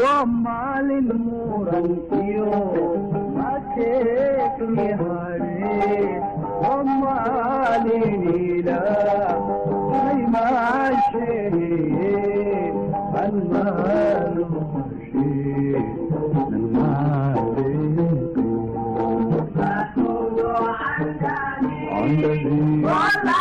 ومال المورنتيو ما كيفني هاري ومال نيلا ما شيء المال شيء المال والله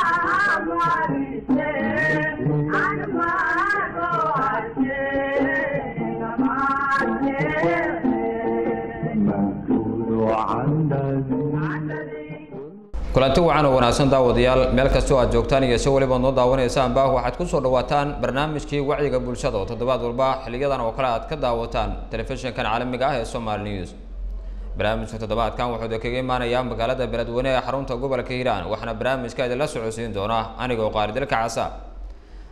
kulanti wacan oo wanaagsan daawadayaal meel kasta oo aad joogtaan iyo si waliba noo daawanaysaan baa waxaad ku soo dhawaataan barnaamijkii wacyiga bulshada oo toddobaad walba xiliyadan oo kale aad ka daawataan telefishinkan caalamiga ah ee Somali News. barnaamijka toddobaadkan wuxuu kaga imaanayaa magaalada Beledweyne ee xarunta gobolka Hiiraan waxaana barnaamijka la socodsiin doona anigoo Qaadir Kacasa.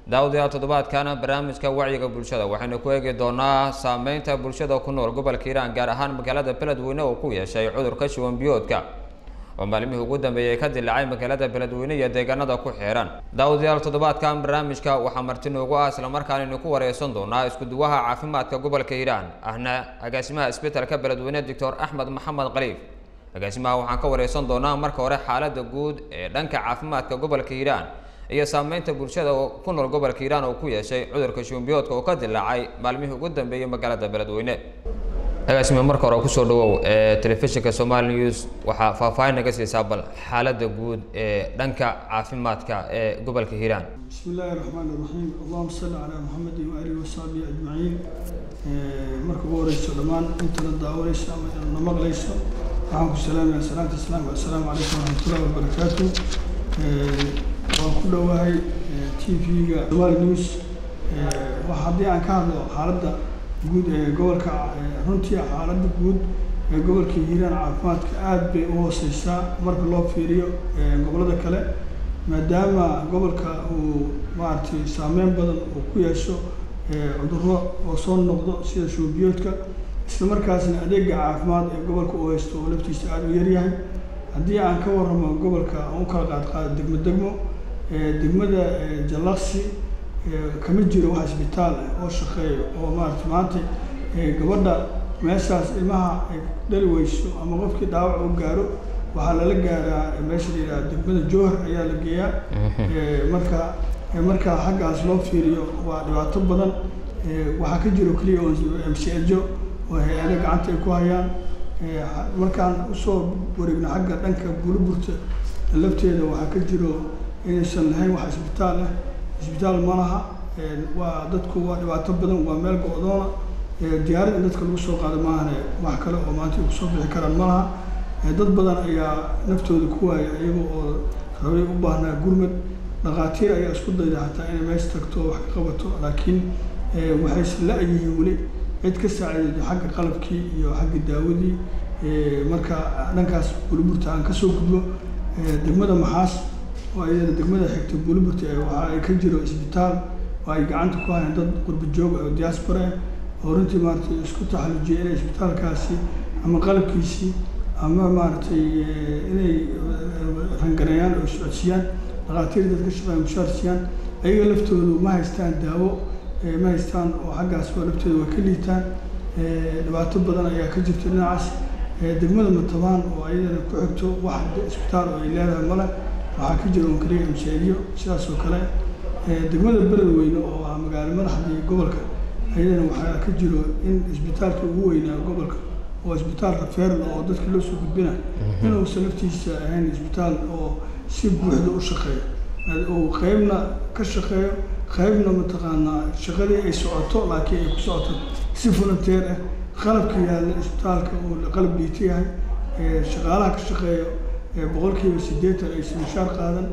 daawadayaal toddobaadkan barnaamijka wacyiga bulshada waxaynu ku eegi doonaa saameynta bulshada ku nool gobolka Hiiraan gaar ahaan magaalada Beledweyne oo ku yeeshay cudurka shuban biyoodka oo maalmihii ugu dambeeyay ka dilaacay magaalada Beledweyne iyo deegaanada ku xeeran. daawadayaal toddobaadkan barnaamijka waxaa marti noogu ah isla markaana ku wareysan doonaa isku duwaha caafimaadka gobolka Hiiraan ahna agaasimaha isbitaalka Beledweyne Dr. Axmed Maxamed Qaliif. agaasimaha waxaan ka wareysan doonaa marka hore xaaladda guud ee dhanka caafimaadka gobolka Hiiraan iyo saameynta bulshada ku nool gobolka Hiiraan oo ku yeeshay cudurka shuban biyoodka oo ka dilaacay maalmihii ugu dambeeyay magaalada Beledweyne. agaasima marka hore ku soo dhawow telefishinka Somali News waxa faahfaahin naga siisa bal xaaladda guud ee dhanka caafimaadka ee gobolka Hiiraan. bismillaahir rahmaanir rahiim allahumma salli ala muhammad wa alihi wa sahbihi ajma'in. marka ugu horeyso dhamaan inta daawanaysa ama maqlayso waxaan ku salaamayaa salaanta islaamka assalaamu alaykum wa rahmatullahi wa barakaatuh. waan ku dhawahay TV-ga Somali News waxa hadii aan ka hadlo xaaladda guud ee gobolka runtii xaaladda guud ee gobolka Hiiraan caafimaadka aad bay u hooseysaa marka loo fiiriyo gobolada kale maadaama gobolka uu maartay saameyn badan uu ku yeesho cudurro oo soo noqdo sida shuban biyoodka isla markaasna adeegga caafimaad ee gobolka uu haysto oo laftiisa aad u yar yahay. haddii aan ka warramo gobolka aan kala qaado degmo degmada Jalaaqsi kama jiro wax isbitaal oo shaqeeyo oo maanta gabadha meeshaas ilmaha ay dhali weyso ama qofkii dhaawac uu gaaro waxaa lala gaaraa meesha la yiraahdo degmada Jowhar ayaa la geeyaa. marka xaggaas loo fiiriyo waa dhibaato badan. waxaa ka jiro kaliya oo MCHO oo hay'adaha gacanta ay ku hayaan. markaan usoo wareegno xagga dhanka Buliburta lafteeda waxaa ka jiro inaysan lahayn wax isbitaal ma laha. waa dadku waa dhibaato badan waa meel go'doona diyaarad in dadka lagu soo qaado maahan wax kale oo maanta ku soo bixi karaan ma laha. dad badan ayaa naftooda ku waaya iyaga oo rabay u baahnaa gurmad. dhaqaatiir ayaa isku dayda xataa inay meesha tagto wax ka qabato laakiin waxay la yihiin weli cid ka saacido xagga qalabkii iyo xagga daawadii. marka dhankaas Buliburta aan ka soo gudbo degmada Maxaas oo iyada degmada xigta Buliburta waxa ay ka jiro isbitaal oo ay gacanta ku hayaan dad qurbo joog oo diaspora oo runtii maartay isku taxalujiyay inay isbitaalkaasi ama qalabkiisii ama maartay inay rangareeyaan oo socodsiiyaan dhaqaatiir dadka shaqeeya mushaarsiiyaan ayaga laftoodu ma haystaan daawo ma haystaan oo xaggaas waa laftoodu waa ka liitaan. dhibaato badan ayaa ka jirta dhinacaas. degmada Matabaan oo iyadana ku xigto wax isbitaal oo ay leedahay male waxaa ka jira kaliya MCHO sidaas oo kale. degmada Beledweyne oo ah magaalo madaxda gobolka iyadana waxaa ka jiro in isbitaalka ugu weynaa gobolka oo isbitaal referral oo dadka loo soo gudbina inuu salaftiisa ahayn isbitaal oo si buuxda u shaqeeyo oo qaybna ka shaqeeyo qaybna mataqaanaa shaqadii ay socoto laakiin ay ku socoto si volunteer ah. qalabka yaalla isbitaalka oo qalab liita yahay shaqaalaha ka shaqeeyo boqolkiiba 80 ay mushaar qaadan.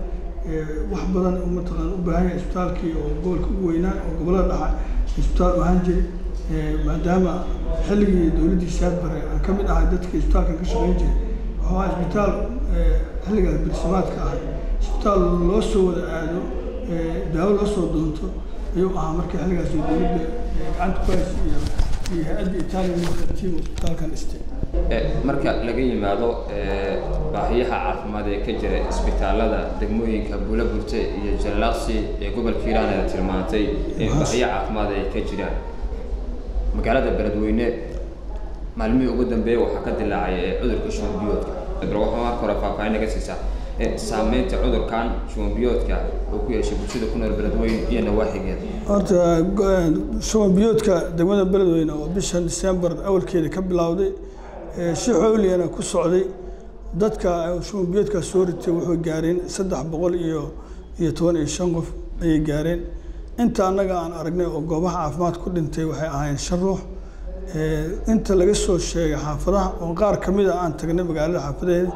wax badan oo mataqaanaa u baahan yahay isbitaalkii oo gobolka ugu weynaa oo gobolada dhexe isbitaal u ahaan jiray maadaama xilligii dowladii Saad Barre aan ka mid ahay dadka isbitaalka ka shaqeyn jiray waa isbitaal xilligaas bilsamaadka ah isbitaal loo soo wada aado daawo loo soo doonto ayuu ahaa markii xilligaas dowladda gacanta ku haysay iyo hay'adda Italian Team isbitaalkan istay. marka laga yimaado baahiyaha caafimaad ee ka jira isbitaalada degmooyinka Buliburta iyo Jalaaqsi ee gobolka Hiiraan ee tilmaantay in baahiyaha caafimaad ay ka jiraan magaalada beledweyne maalmihii ugu dambeeyay waxaa ka dilaacay cudurka shuban biyoodka waxaan marka hore faahfaahin naga siisaa saameynta cudurkan shuban biyoodka oo ku yeeshay bulshada ku nool beledweyne iyo nawaaxigeeda. horta shuban biyoodka degmada beledweyne oo bishan December awalkeeda ka bilowday si xooliyana ku socday dadka shuban biyoodka soo ritay wuxuu gaareen 315 qof ay gaareen inta anaga aan aragnay oo goobaha caafimaad ku dhintay waxay ahaayeen 5 ruux inta laga soo sheegay xaafadaha oo qaar kamid ah aan tagnay magaalada xaafadeeda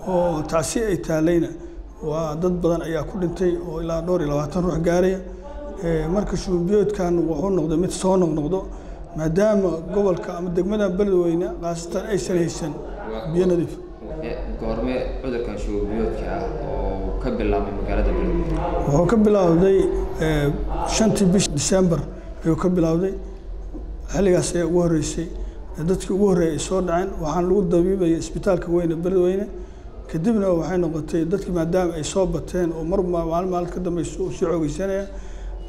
oo taasi ay taalayna waa dad badan ayaa ku dhintay oo ilaa 20 ruux gaaray marka shuban biyoodkan wuxuu noqday mid soo noqdo maadaama gobolka ama degmada beledweyne qaasatan aysan haysan biyo nadiif goorme cudurkan shuban biyoodka ah oo ka bilaabay magaalada beledweyne wuxuu ka bilowday 5 bish December ayuu ka bilowday xilligaas ay ugu horeysay dadkii ugu horeeyay soo dhaceen waxaan lagu dabiibay isbitaalka weyn ee beledweyne kadibna waxay noqotay dadkii maadaama ay soo bateen oo maalin ka dambeysay oo sii xoogaysanaya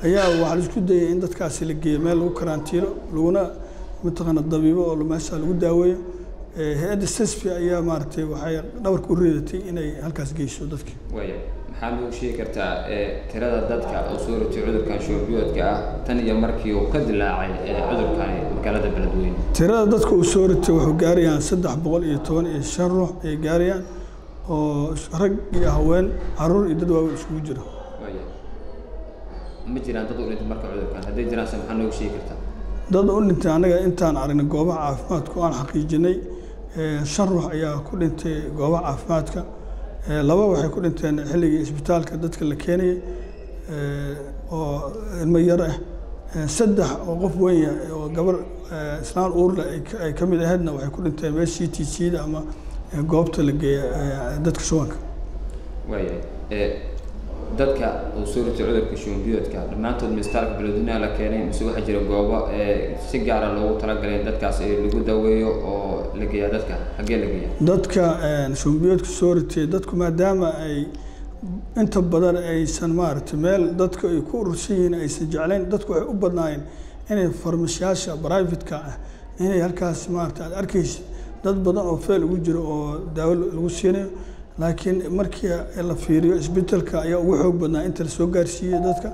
ayaa waxa la isku dayay in dadkaasi la geeyo meel lagu karantiilo laguna mataqaana dabiibo oo meesha lagu daaweeyo hay'adda SSP ayaa maartay waxay dhabarka u reedatay inay halkaas geyso dadkii maxaa loo sheegi kartaa tirada dadka oo soo ritay cudurkan shuban biyoodka ah tan iyo markii uu ka dilaacay cudurkan magaalada beledweyne tirada dadka uu soo ritay wuxuu gaarayaan 315 ruux ay gaarayaan oo rag iyo haween caruur iyo dad waaweyn isugu jira ma jiraan dad u dhintay marka cudurkan haday jiraan maxaa loo sheegi kartaa dad u dhintay anaga intaan aragnay goobaha caafimaadka aan xaqiijinay 5 ruux ayaa ku dhintay goobaha caafimaadka laba waxay ku dhinteen xilligii isbitaalka dadka la keenay oo ilmo yar ah 3 oo qof weyn oo gabar islaan uur leh ay kamid ahaydna waxay ku dhinteen meesha CTC-da ama goobta la geeyo dadka shubanka dadka oo soo ritay cudurka shuban biyoodka dhammaantood mistarka beledweyne la keenay mise waxa jira goobo si gaar ah loogu talagalay dadkaas ee lagu daweeyo oo la geeyo dadka xagee la geeyo dadka shuban biyoodka soo ritay dadku maadaama ay inta badan aysan maartay meel dadka ay ku urursan yihiin aysan jeclayn dadku waxay u badnaayeen inay farmashiyaasha private-ka ah inay halkaas maartay aad arkaysid dad badan oo feel ugu jiro oo daawo lagu siinayo laakiin markii la fiiriyo isbitaalka ayaa ugu xoog badnaa inta la soo gaarsiiyay dadka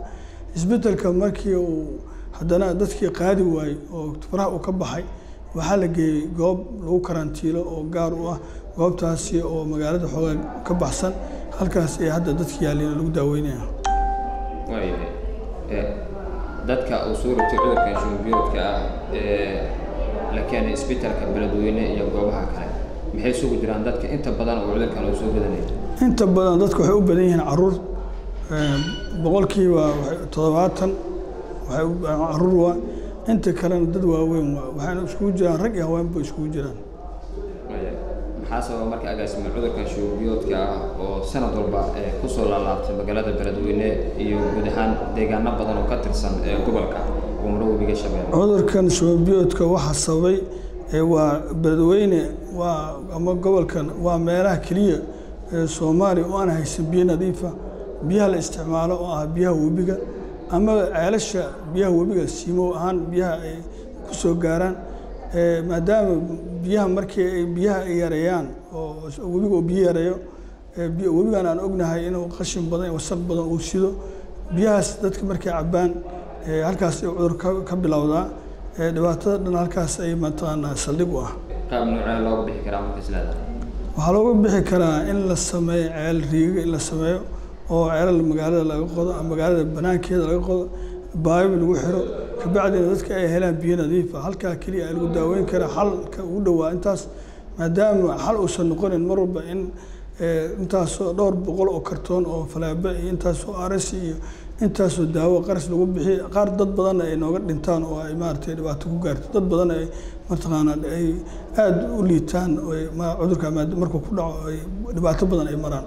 isbitaalka markii uu haddana dadkii qaadi waayay oo faraha uu ka baxay waxaa la geeyay goob lagu karantiilo oo gaar u ah goobtaasi oo magaalada xoogaa ka baxsan halkaas ay hadda dadkii yaalina lagu daaweynaya dadka uu soo ritay cudurkan shuban biyoodka ah la keenay isbitaalka beledweyne iyo goobaha kale maxay isugu jiraan dadka inta badan oo cudurkan uu soo gadanay inta badan dadku waxay u badan yihiin caruur boqolkiiba 70 waxay caruur waa inta kalena dad waaweyn waxaana isugu jiraan rag iyo haweenba isugu jiraan maxaa sababa marka agaasima cudurkan shuban biyoodka ah oo sanad walba ku soo laalaabtay magaalada beledweyne iyo guud ahaan deegaano badan oo ka tirsan gobolka webiga Shabeelle cudurkan shuban biyoodka waxa sababay waa beledweyne waa ama gobolkan waa meelaha kaliya Soomaaliya oo aan haysan biyo nadiif ah biyaha la isticmaalo oo ah biyaha webiga ama ceelasha biyaha webiga siimo ahaan biyaha ay ku soo gaaraan maadaama biyaha markii ay biyaha ay yareeyaan oo webiga oo biyo yareeyo webigan aan ognahay inuu qashin badan wasaq badan uu sido biyahaas dadka markay cabaan halkaas ay cudur ka bilowdaa dhibaatada dhan halkaas ay mataqaanaa saldhig u ah qaab noocan looga bixi karaa marka islaada waxaa looga bixi karaa in la sameeyo ceel riiga in la sameeyo oo ceelal magaalada laga qodo ama magaalada banaankeeda laga qodo baayo lagu xiro kabacdina dadka ay helaan biyo nadiif ah halkaa kaliya ay lagu daaweyn karaa xalka ugu dhawaa intaas maadaama xal uusan noqonin mar walba in intaasoo dhowr boqol oo kartoon oo falaaba iyo intaasoo aras iyo intaasoo daawo qaras lagu bixiyo qaar dad badan ay nooga dhintaan oo ay maartay dhibaato ku gaarto dad badan ay mataqaana ay aad u liitaan oo cudurka markuu ku dhaco ay dhibaato badan ay maraan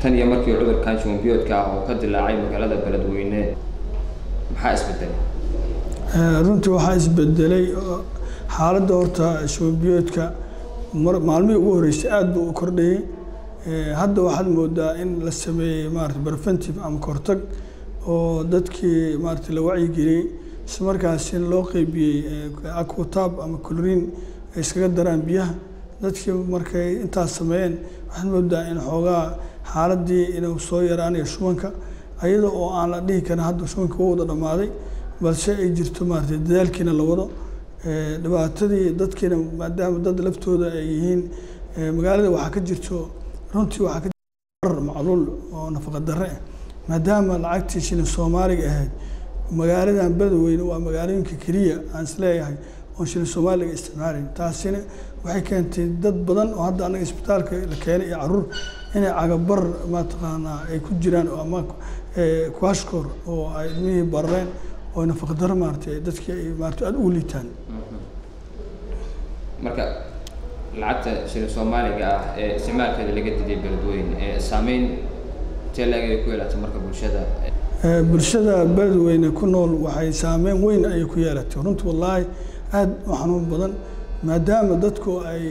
tan iyo markii cudurkan shuban biyoodka ah oo ka dilaacay magaalada beledweyne maxaa isbedelay runtii waxaa isbedelay xaaladda horta shuban biyoodka maalmihii ugu horeysay aad buu u kordhayay hadda waxaad moodaa in la sameeyey maarata preventive ama kahortag oo dadkii maarata la wacyigeliyey isla markaasina loo qeybiyey aquatab ama chlorine ay iskaga daraan biyaha dadkii markay intaas sameeyeen waxaad moodaa in xoogaa xaaladii inuu soo yaraanayo shubanka ayada oo aan la dhihi karin hadda shubanka waa wada dhammaaday balse ay jirto maaragtay dadaalkiina la wado dhibaatadii dadkiina maadaama dad laftooda ay yihiin magaalada waxaa ka jirto runtii waxaa ka jirto macluul oo nafaqa darre ah maadaama lacagtii shilin Soomaaliga ahayd magaaladan Beledweyne waa magaalooyinka kaliya aan isleeyahay oo shilin Soomaaliga isticmaalin taasina waxay keentay dad badan oo hadda anaga isbitaalka la keenay iyo caruur inay cagabar ma taqaanaa ay ku jiraan oo ama kwashkor oo ay ilmihii barreen oo nafaqa darro maartay dadkii ay maartay aad u liitaan marka lacagta shilin Soomaaliga ah ee isticmaalkeeda laga diiday Beledweyne saameyn teelaga ku yeelatay marka bulshada Beledweyne ku nool waxay saameyn weyn ay ku yeelatay runtii wallahi aad u xanuun badan maadaama dadku ay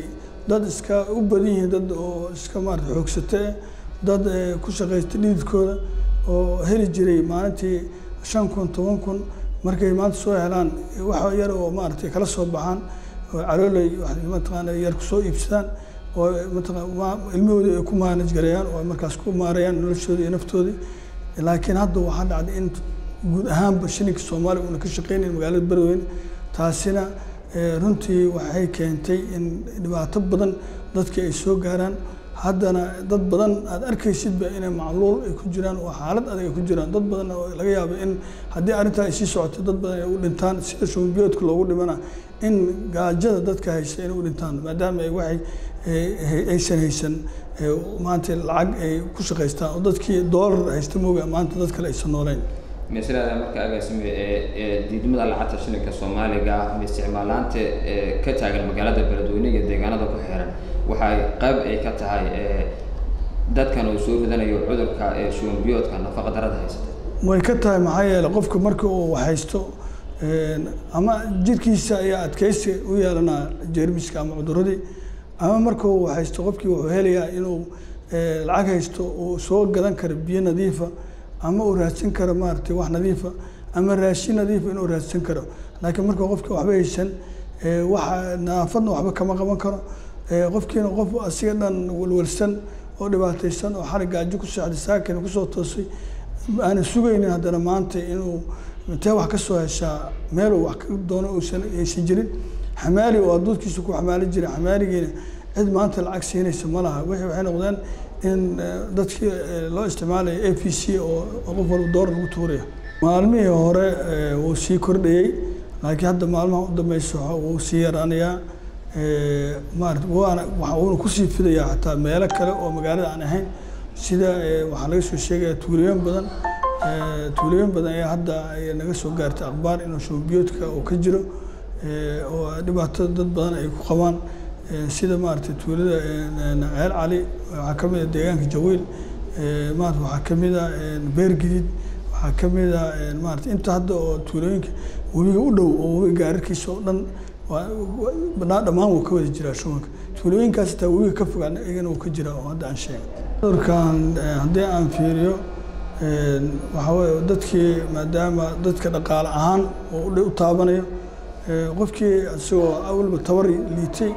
dad iska u badan yihiin dad oo iska maartay xoogsatay dad ku shaqeystay dhididkooda oo heli jiray maalintii 5,000 markay maanta soo helaan waxa yar oo maartay kala soo baxaan oo caroolay wax ma taqaan yar ku soo iibsadaan oo ma taqaan ilmahooda ay ku maanaj gareeyaan oo markaas ku maarayaan noloshooda iyo naftooda laakiin hadda waxa dhacday in guud ahaan shilinka Soomaaliga uu ka shaqeynay magaalada Beledweyne taasina runtii waxay keentay in dhibaato badan dadka ay soo gaaraan haddana dad badan aad arkaysidba inay macluul ay ku jiraan oo xaalad adag ay ku jiraan dad badan oo laga yaabo in haddii arrinta ay sii socoto dad badan ay u dhintaan sida shubanbiyoodka loogu dhimana in gaajada dadka haysta inay u dhintaan maadaama ay waxay aysan maanta lacag ay ku shaqaystaan oo dadkii doolar haysta mooga maanta dad kale aysan nooleyn مثلا marka agaasimo diidmada lacagta shilinka Soomaaliga ah isticmaalaanta ka taagan magaalada Beledweyne iyo deegaanada ku xiran waxay qayb ay ka tahay dadkan oo soo ridanayo cudurka shuban biyoodka nafaqa darrada haysta way ka tahay maxaa yeelay qofka marka uu haysto ama jirkiisa ayaa adkaysi u yeelanaa jeermiska ama cuduradii ama marka uu haysto qofkii wuxuu helayaa inuu lacag haysto oo soo gadan karo biyo nadiif ah ama uu raadsan karo maartay wax nadiif ah ama raashin nadiif inuu raadsan karo laakiin marka qofka waxba haysan waxa naafadna waxba kama qaban karo qofkiina qof asiga dhan walwalsan oo dhibaataysan oo xarig gaajo ku socday saakin ku soo toosay aan sugaynin haddana maanta inuu intee wax ka soo heshaa meel wax ka doono aysan jirin xamaali oo dadkiisu ku xamaali jiray xamaaligiina cid maanta lacag siinaysa ma laha waxay noqdeen in dadkii loo isticmaalayo APC oo qof walba door lagu tuurayo maalmihii hore uu sii kordhayay laakiin hadda maalmaha u dambeysay uu sii yaraanayaa waxa uu ku sii fidayaa xataa meelo kale oo magaalada aan ahayn sida waxa laga soo sheegay tuulooyin badan ayaa hadda naga soo gaartay akhbaar inuu shubanbiyoodka uu ka jiro oo dhibaato dad badan ay ku qabaan sida maartay tuulada Ceel Cali waxa kamid ah deegaanka Jawiil maartay waxa kamid ah Beer Gidid waxa kamid ah maartay inta hadda oo tuulooyinka webiga u dhow oo webiga gaarkiisa oo dhan dhammaan uu ka wada jiraa shubanka tuulooyinkaas taa webiga ka fogaan iyagana uu ka jiraa oo hadda aan sheegay cudurkan haddii aan fiiriyo waxa weeye dadkii maadaama dadka dhaqaale ahaan u taabanayo qofkii asagoo awalba tabar liitay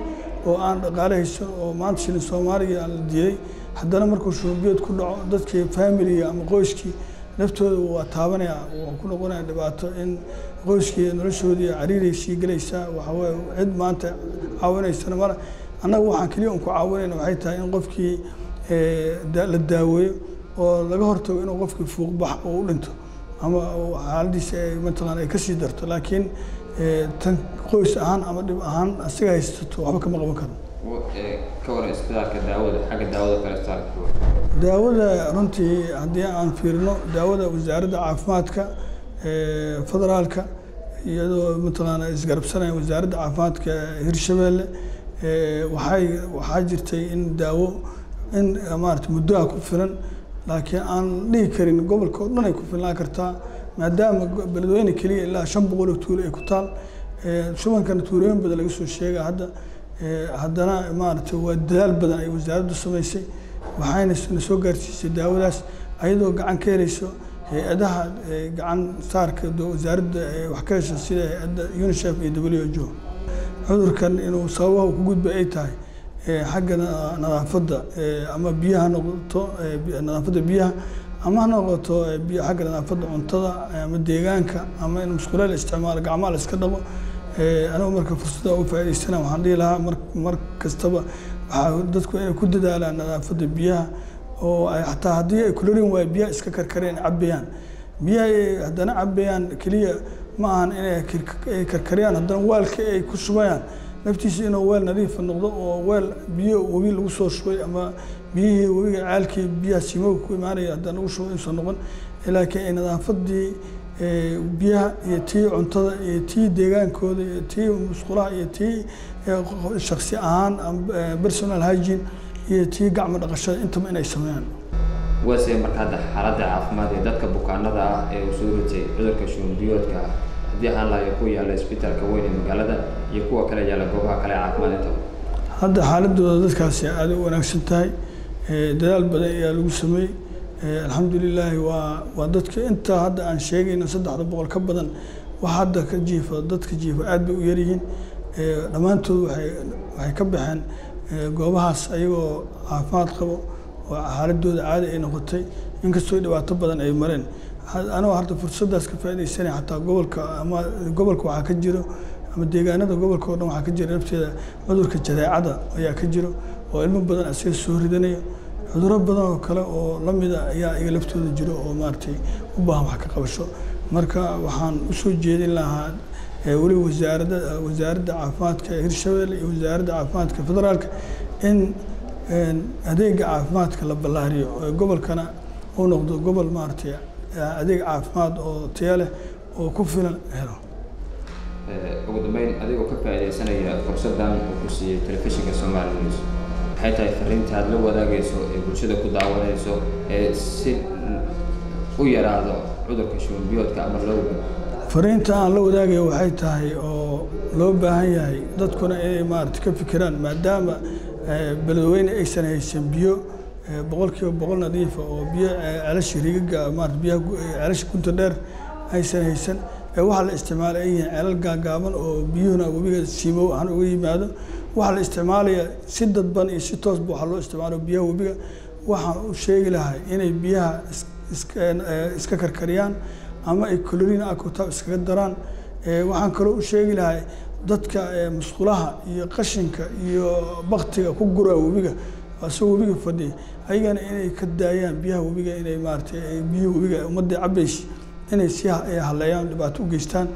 oo aan dhaqaale haysan oo maanta shilin Soomaaliga aan la diiday haddana markuu shubanbiyood ku dhaco dadkii familiga ama qoyskii naftooda waa taabanaya oo ku noqonaya dhibaato in qoyskii noloshoodii cariiraysi galaysa waxa weeye cid maanta caawinaysa mara annagu waxaan kaliya ku caawinayna waxay tahay in qofkii la daaweeyo oo laga hortago inuu qofkii fuuq bax oo u dhinto ama xaaladiisa ay mataqaan ay ka sii darto laakiin tan qoys ahaan ama dhib ahaan asiga haysto waxba kama qaban karo ka waran isbitaalka daawada xagga daawada kale daawada runtii haddii aan fiirino daawada wasaaradda caafimaadka federaalka iyadoo mataqaan isgarabsanaya wasaaradda caafimaadka Hirshabeelle waxaa jirtay in daawo in maartay muddo ku filan laakiin aan dhihi karin gobolka oo dhan ay ku filan kartaa maadaama Beledweyne kaliya ilaa 500 tuulo ay ku taal shubankan tuulooyin badan laga soo sheegay haddana maartay waa dadaal badan ay wasaaraddu sameysay waxayna soo gaarsiisay daawadaas ayadoo gacan ka helayso hay-adaha gacan saarka wasaaradda wax ka hesha sida hay-adda UNICEF iyo WHO cudurkan inuu sababaha ku gudbay ay tahay xagga nadaafadda ama biyaha noqoto nadaafadda biyaha ama noqoto xagga nadaafadda cuntada ama deegaanka ama in musqulaha la isticmaalo gacmaha la iska dhaqo anigu marka fursada u faa'iideysana waxaan dhihi lahaa mar kastaba waxaa dadku inay ku dadaalaan nadaafadda biyaha oo ay xataa haddii ay kulorin waay biyaha iska karkareen cabayaan biyaha ay haddana cabayaan keliya ma ahan inay karkariyaan haddana waalka ay ku shubayaan naftiisa inuu weel nadiif noqdo oo weel biyo webi lagu soo shubay ama biyihii webiga caalkii biyaha simowga ku imaanaya haddana lagu shubay insan noqon laakiin ay nadaafadii biyaha iyo tii cuntada iyo tii deegaankooda iyo tii musqulaha iyo tii shakhsi ahaan personal hygiene iyo tii gacmo dhaqashada intaba inay sameeyaan wase marka hadda xaaladda caafimaad ee dadka bukaanada ah ee u soo ritay cudurka shuban biyoodka haddii aan lahayo ku yaalla isbitaalka weyn ee magaalada iyo kuwa kale yaalla goobaha kale caafimaad intaba hadda xaaladooda dadkaasi aad u wanaagsan tahay dadaal badan ayaa lagu sameeyey alxamdulilaahi waa dadka inta hadda aan sheegayno 300 ka badan wax hadda ka jiifa dadka jiifa aad bay u yar yihiin dhammaantood waxay ka baxeen goobahaas ayagoo caafimaad qabo oo xaaladooda caadi ay noqotay inkastoo dhibaato badan ay mareen anoo hadda fursadaas ka faa'iideysanay xataa gobolka waxaa ka jiro ama deegaanada gobolka oo dhan waxaa ka jira nafteeda cudurka jadeecada ayaa ka jiro oo ilmo badan asiga soo ridanaya cudurro badan oo kale oo la mid ah ayaa iga laftooda jiro oo maaragtay u baahan wax ka qabasho marka waxaan u soo jeedin lahaa weli wasaaradda caafimaadka Hirshabelle iyo wasaaradda caafimaadka federaalka in adeega caafimaadka la ballaariyo gobolkana uu noqdo gobol maaragtay adeeg caafimaad oo tayo leh oo ku filan helo ugu dambeyn adigoo ka faa'iideysanaya fursadan uu ku siiyey telefishinka Somali News waxay tahay fariinta aad la wadaagayso ee bulshada ku daawanayso si u yaraado cudurka shuban biyoodka ama lowga fariinta aan la wadaagayo waxay tahay oo loo baahan yahay dadkuna inay maaragtay ka fikiraan maadaama beledweyne aysan haysan biyo boqolkiiba boqol nadiif oo biyo ceelasha riigaga maaragtay biyaha ceelasha kunta dheer aysan haysan waxa la isticmaalay ceelal gaagaaban oo biyuhuna webiga siimow aan uga yimaado waxa la isticmaalaya si dadban iyo si toos waxa loo isticmaalo biyaha webiga waxaan u sheegi lahaa inay biyaha iska karkariyaan ama ay chlorine aqua iskaga daraan waxaan kaloo u sheegi lahaa dadka musqulaha iyo qashinka iyo baktiga ku gura webiga asoo webiga fadhiya ayagana inay ka daayaan biyaha webiga inay maaragtay biyaha webiga ummadda cabaysh inay si haleeyaan dhibaato u geystaan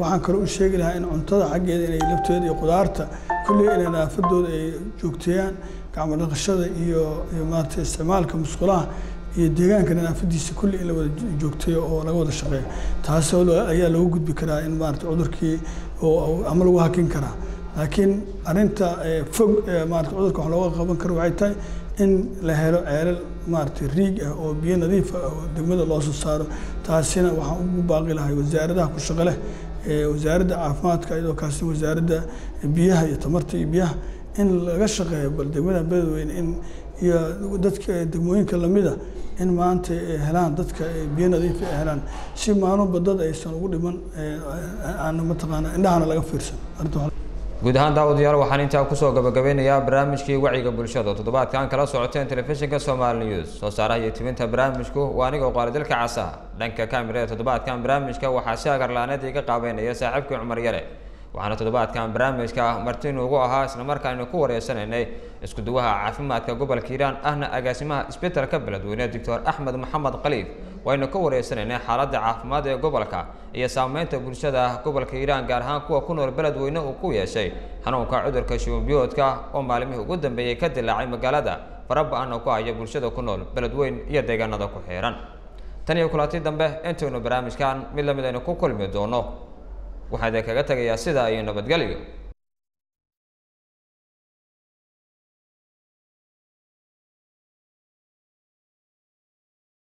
waxaan kaloo u sheegi lahaa in cuntada xaggeeda inay lafteeda iyo qudaarta kulli inay nadaafadooda ay joogteeyaan gacmo dhaqashada iyo maaragtay isticmaalka musqulaha iyo deegaanka nadaafadiisa kulli in la wada joogteeyo oo laga wada shaqeeyo taas ayaa lagu gudbi karaa in maaragtay cudurkii ama lagu hakin karaa laakiin arinta fog maaragtay cudurka wax looga qaban karo waxay tahay in la helo ceelal maaragtay riig ah oo biyo nadiif ah oo degmada loo soo saaro taasina waxaan ugu baaqi lahay wasaaradaha ku shaqo leh wasaaradda caafimaadka iyadoo kaasi wasaaradda biyaha iyo tamarta iyo biyaha in laga shaqeeyo bal degmada beledweyne in iyo dadka degmooyinka lamida in maanta ay helaan dadka biyo nadiif ah helaan si maalinba dad aysan ugu dhiman aan mataqaana indhahana laga fiirsan guud ahaan daawadayaal waxaan intaa kusoo gabagabeynayaa barnaamijkii wacyiga bulshada toddobaadkan kala socoteen telefishinka Somali News soo saaraha iyo timinta barnaamijku waa aniga qaaradilka casa dhanka kaamirada toddobaadkan barnaamijka waxaa si agarlaaneed iga qaabeynaya saaxiibkii Cumar Yare waxaana toddobaadkan barnaamijka martiin ugu ahaa isla markaana ku wareysanaynay isku duwaha caafimaadka gobolka Hiiraan ahna agaasimaha isbitaalka beledweyne Dr. Axmed Maxamed Qaliif wayna ka wareysanaynay xaaladda caafimaad ee gobolka iyo saameynta bulshada gobolka Hiiraan gaar ahaan kuwa ku nool beledweyne uu ku yeeshay xanuunka cudurka shuban biyoodka oo maalmihii ugu dambeeyay ka dilaacay magaalada faraba'ana ku haya bulshada ku nool beledweyne iyo deegaanada ku xeeran tan iyo kulanti dambe intaynu barnaamijkan mid lamid aynu ku kulmi doono waxaan kaga tagayaa sida ay nabadgelyo